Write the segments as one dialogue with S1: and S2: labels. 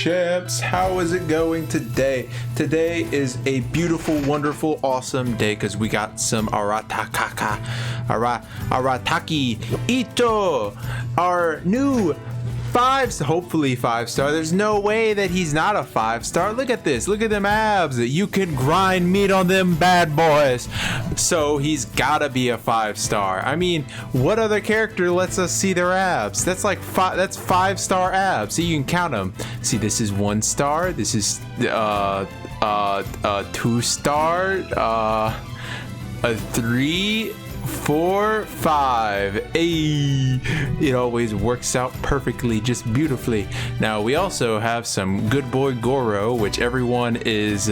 S1: champs, how is it going today? Today is a beautiful, wonderful, awesome day because we got some Arataki Itto, our new hopefully 5-star. There's no way that he's not a 5-star. Look at this. Look at them abs. You can grind meat on them bad boys. So he's gotta be a 5-star. I mean, what other character lets us see their abs? That's like that's 5-star abs. So you can count them. See, this is 1-star. This is 2-star. A 3, 4, 5. Hey, it always works out perfectly, just beautifully. Now we also have some good boy Goro, which everyone is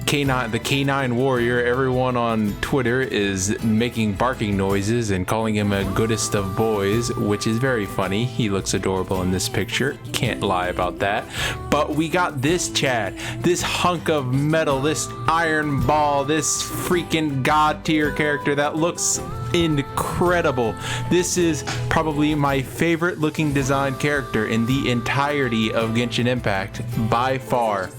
S1: the canine warrior. Everyone on Twitter is making barking noises and calling him a goodest of boys, which is very funny. He looks adorable in this picture, can't lie about that. But we got this Chad, this hunk of metal, this iron ball, this freaking god tier character that looks incredible. This is probably my favorite looking design character in the entirety of Genshin Impact by far.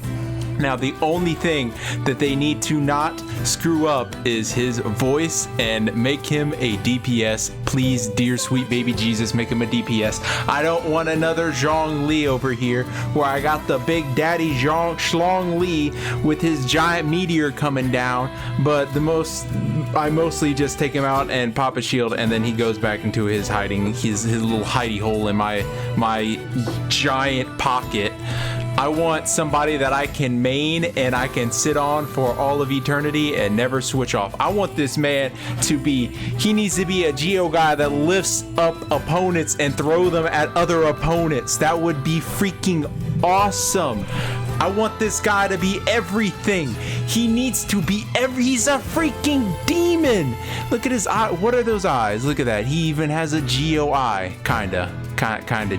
S1: Now, the only thing that they need to not screw up is his voice and make him a DPS. Please, dear sweet baby Jesus, make him a DPS. I don't want another Zhongli over here where I got the big daddy Schlong Li with his giant meteor coming down, but I mostly just take him out and pop a shield, and then he goes back into his little hidey hole in my giant pocket. I want somebody that I can main and I can sit on for all of eternity and never switch off. I want this man he needs to be a Geo guy that lifts up opponents and throw them at other opponents. That would be freaking awesome. I want this guy to be everything. He needs to be he's a freaking demon. Look at his eye. What are those eyes? Look at that. He even has a Geo eye, kinda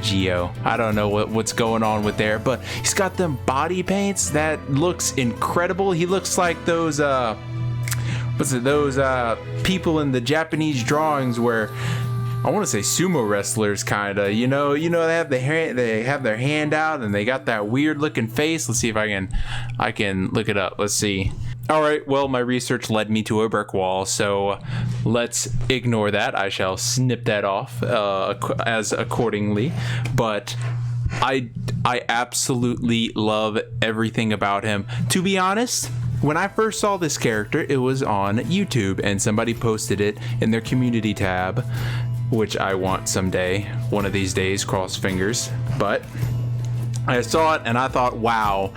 S1: Geo. I don't know what's going on with there, but he's got them body paints that looks incredible. He looks like those people in the Japanese drawings where I want to say sumo wrestlers, kinda. You know, they have their hand out and they got that weird looking face. Let's see if I can look it up. Let's see. All right, well, my research led me to a brick wall, so let's ignore that. I shall snip that off as accordingly. But I absolutely love everything about him. To be honest, when I first saw this character, it was on YouTube, and somebody posted it in their community tab, which I want someday, one of these days, cross fingers. But I saw it and I thought, wow,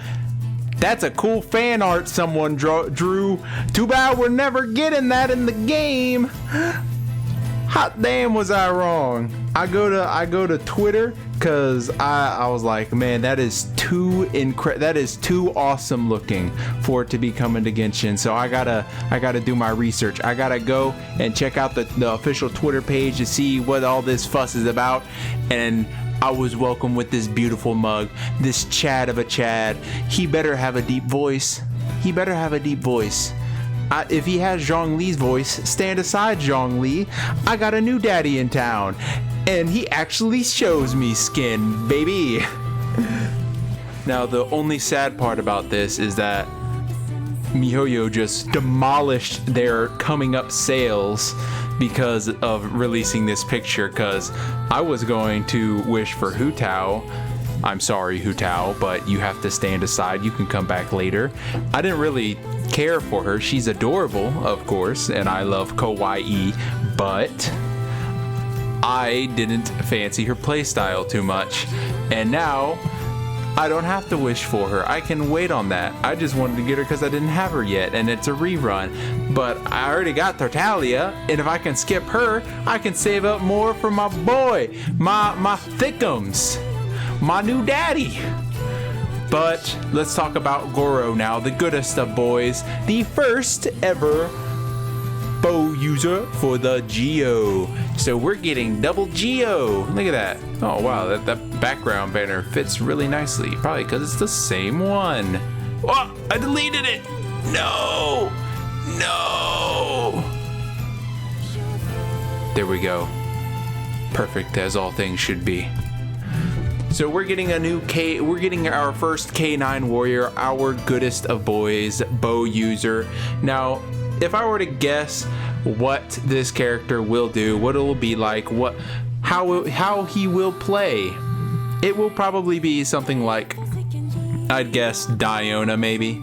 S1: that's a cool fan art someone drew. Too bad we're never getting that in the game. Hot damn, was I wrong. I go to Twitter because I was like, man, that is too awesome looking for it to be coming to Genshin. So I gotta do my research. I gotta go and check out the official Twitter page to see what all this fuss is about. And I was welcomed with this beautiful mug, this Chad of a Chad. He better have a deep voice. If he has Zhongli's voice, stand aside, Zhongli. I got a new daddy in town, and he actually shows me skin, baby. Now, the only sad part about this is that MiHoYo just demolished their coming up sales because of releasing this picture, because I was going to wish for Hu Tao. I'm sorry, Hu Tao, but you have to stand aside. You can come back later. I didn't really care for her. She's adorable, of course, and I love kawaii, but I didn't fancy her playstyle too much. And now I don't have to wish for her. I can wait on that. I just wanted to get her because I didn't have her yet, and it's a rerun. But I already got Tartaglia, and if I can skip her, I can save up more for my boy, my thickums, my new daddy. But let's talk about Goro now, the goodest of boys, the first ever bow user for the Geo. So we're getting double Geo. Look at that. Oh wow, that background banner fits really nicely. Probably because it's the same one. Oh, I deleted it. No. There we go. Perfect, as all things should be. So we're getting we're getting our first K9 warrior, our goodest of boys, bow user. Now, if I were to guess what this character will do, what it will be like, how he will play, it will probably be something like, I'd guess Diona maybe.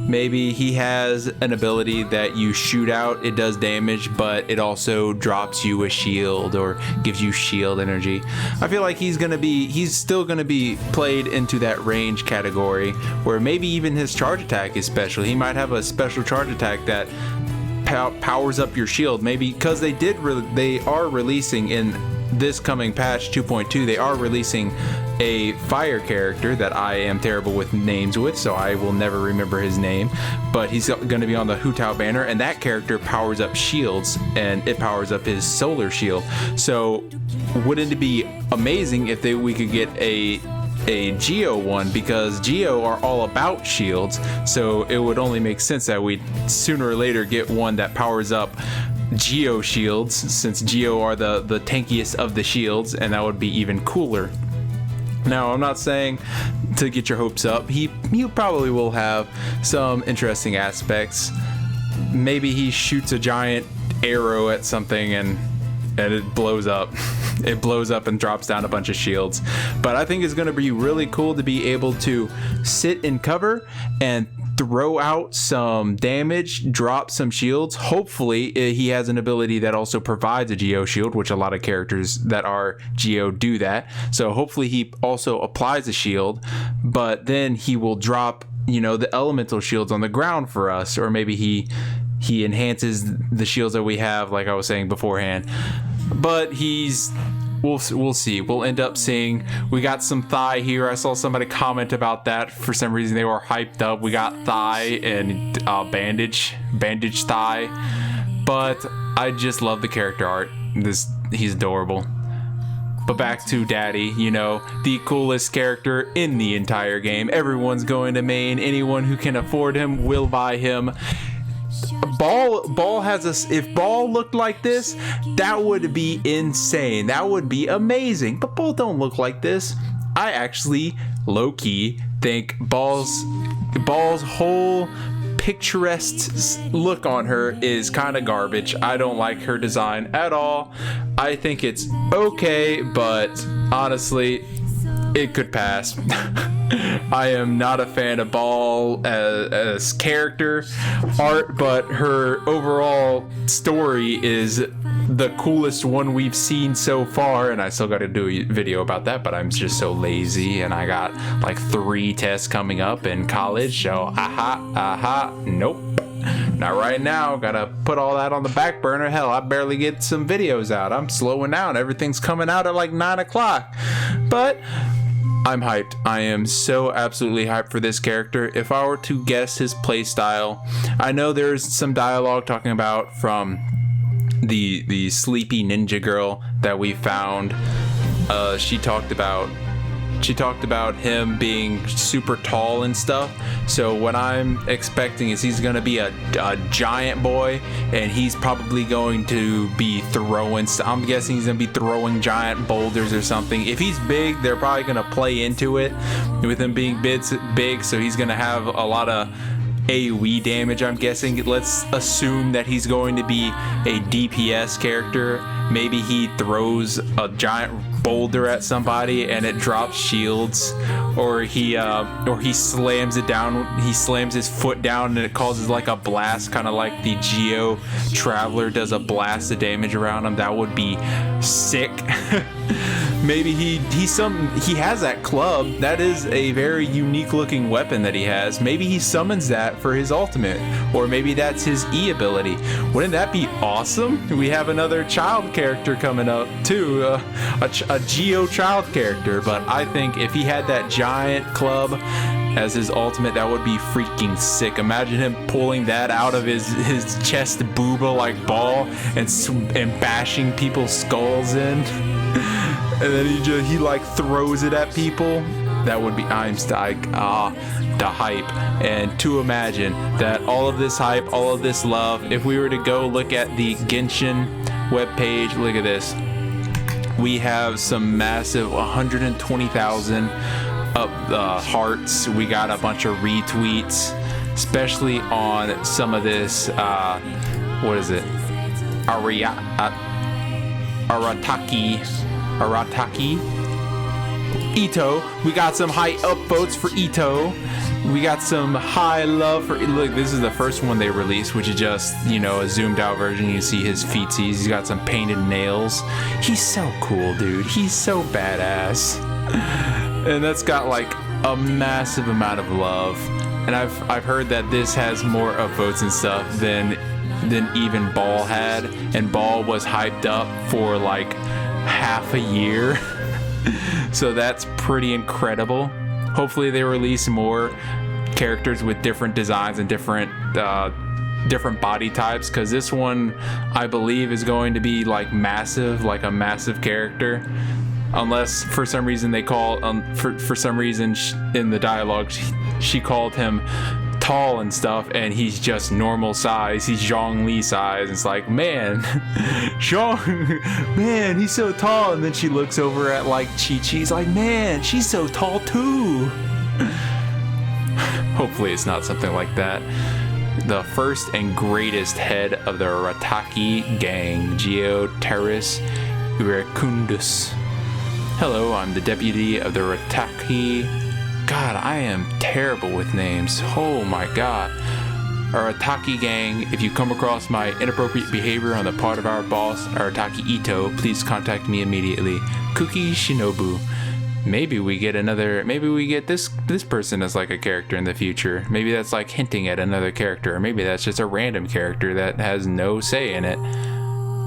S1: Maybe he has an ability that you shoot out, it does damage, but it also drops you a shield or gives you shield energy. I feel like he's still gonna be played into that range category, where maybe even his charge attack is special. He might have a special charge attack that powers up your shield. Maybe because they are releasing in this coming patch 2.2, they are releasing a fire character that I am terrible with names with, so I will never remember his name, but he's going to be on the Hu Tao banner, and that character powers up shields, and it powers up his solar shield. So wouldn't it be amazing if we could get a Geo one, because Geo are all about shields, so it would only make sense that we'd sooner or later get one that powers up Geo shields, since Geo are the tankiest of the shields, and that would be even cooler. Now, I'm not saying to get your hopes up. He probably will have some interesting aspects. Maybe he shoots a giant arrow at something and it blows up. It blows up and drops down a bunch of shields. But I think it's going to be really cool to be able to sit in cover and throw out some damage, drop some shields. Hopefully he has an ability that also provides a Geo shield, which a lot of characters that are Geo do that. So hopefully he also applies a shield, but then he will drop, the elemental shields on the ground for us, or maybe he enhances the shields that we have, like I was saying beforehand. But we'll see. We'll end up seeing. We got some thigh here. I saw somebody comment about that. For some reason, they were hyped up. We got thigh and bandage thigh. But I just love the character art. He's adorable. But back to Daddy, the coolest character in the entire game. Everyone's going to main. Anyone who can afford him will buy him. Ball has if Ball looked like this, that would be insane. That would be amazing. But Ball don't look like this. I actually low-key think Ball's whole picturesque look on her is kind of garbage. I don't like her design at all. I think it's okay, but honestly, it could pass. I am not a fan of Ball as character art, but her overall story is the coolest one we've seen so far, and I still got to do a video about that, but I'm just so lazy, and I got like 3 tests coming up in college, so nope. Not right now. Gotta put all that on the back burner. Hell, I barely get some videos out. I'm slowing down. Everything's coming out at like 9 o'clock. But I'm hyped. I am so absolutely hyped for this character. If I were to guess his playstyle, I know there's some dialogue talking about from the sleepy ninja girl that we found. She talked about him being super tall and stuff. So what I'm expecting is he's gonna be a giant boy, and he's probably going to be throwing. I'm guessing he's gonna be throwing giant boulders or something. If he's big, they're probably gonna play into it with him being big. So he's gonna have a lot of AoE damage, I'm guessing. Let's assume that he's going to be a DPS character. Maybe he throws a giant boulder at somebody and it drops shields, or he slams it down. He slams his foot down and it causes like a blast, kind of like the Geo Traveler does a blast of damage around him. That would be sick. Maybe he has that club. That is a very unique looking weapon that he has. Maybe he summons that for his ultimate, or maybe that's his E ability. Wouldn't that be awesome? We have another child character coming up too, a Geo child character. But I think if he had that giant club as his ultimate, that would be freaking sick. Imagine him pulling that out of his chest booba like Ball and bashing people's skulls in. And then he like throws it at people. That would be the hype. And to imagine that all of this hype, all of this love, if we were to go look at the Genshin webpage, look at this. we have some massive 120,000 hearts. We got a bunch of retweets, especially on some of this, what is it? Arataki Itto. We got some high upvotes for Itto. We got some high love for, look, this is the first one they released, which is just, you know, a zoomed out version. You see his feetsies. He's got some painted nails. He's so cool, dude. He's so badass. And that's got like a massive amount of love. And I've heard that this has more upvotes and stuff than even Ball had. And Ball was hyped up for like half a year. So that's pretty incredible. Hopefully they release more characters with different designs and different body types, because this one I believe is going to be like massive, like a massive character, unless for some reason they call for some reason in the dialogue she called him tall and stuff, and he's just normal size. He's Zhongli size. It's like, man, man, he's so tall. And then she looks over at like Chi-Chi's like, man, she's so tall too. Hopefully it's not something like that. The first and greatest head of the Arataki gang, Geoterris Iracundus. Hello, I'm the deputy of the Arataki. God, I am terrible with names. Oh my god. Arataki gang, if you come across my inappropriate behavior on the part of our boss, Arataki Itto, please contact me immediately. Cookie Shinobu. Maybe we get this person as like a character in the future. Maybe that's like hinting at another character, or maybe that's just a random character that has no say in it.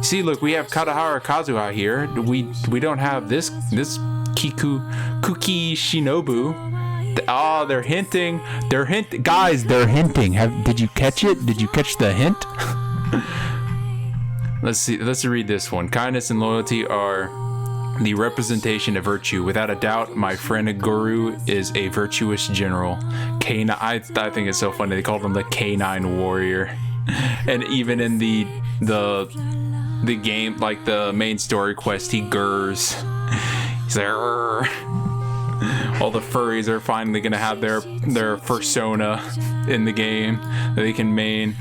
S1: See, look, we have Kadahara Kazuha here. We don't have this Cookie Shinobu. Oh, they're hinting. Guys, they're hinting. Did you catch it? Did you catch the hint? Let's see. Let's read this one. Kindness and loyalty are the representation of virtue. Without a doubt, my friend Guru is a virtuous general. I think it's so funny. They called him the K9 warrior. And even in the game, like the main story quest, he gurs. He's like, "Rrr." All the furries are finally gonna have their persona in the game that they can main.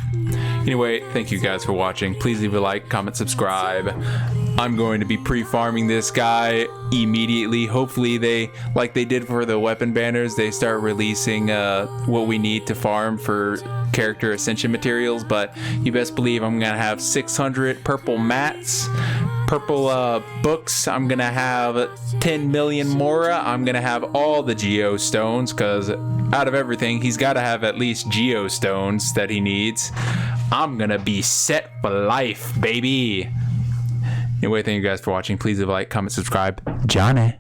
S1: Anyway, thank you guys for watching. Please leave a like, comment, subscribe. I'm going to be pre-farming this guy immediately. Hopefully they, like they did for the weapon banners, they start releasing what we need to farm for character ascension materials. But you best believe I'm gonna have 600 purple mats, purple books. I'm gonna have 10 million Mora. I'm gonna have all the Geo stones, because out of everything he's got to have at least Geo stones that he needs. I'm gonna be set for life, baby. Anyway, thank you guys for watching. Please leave a like, comment, subscribe. Johnny.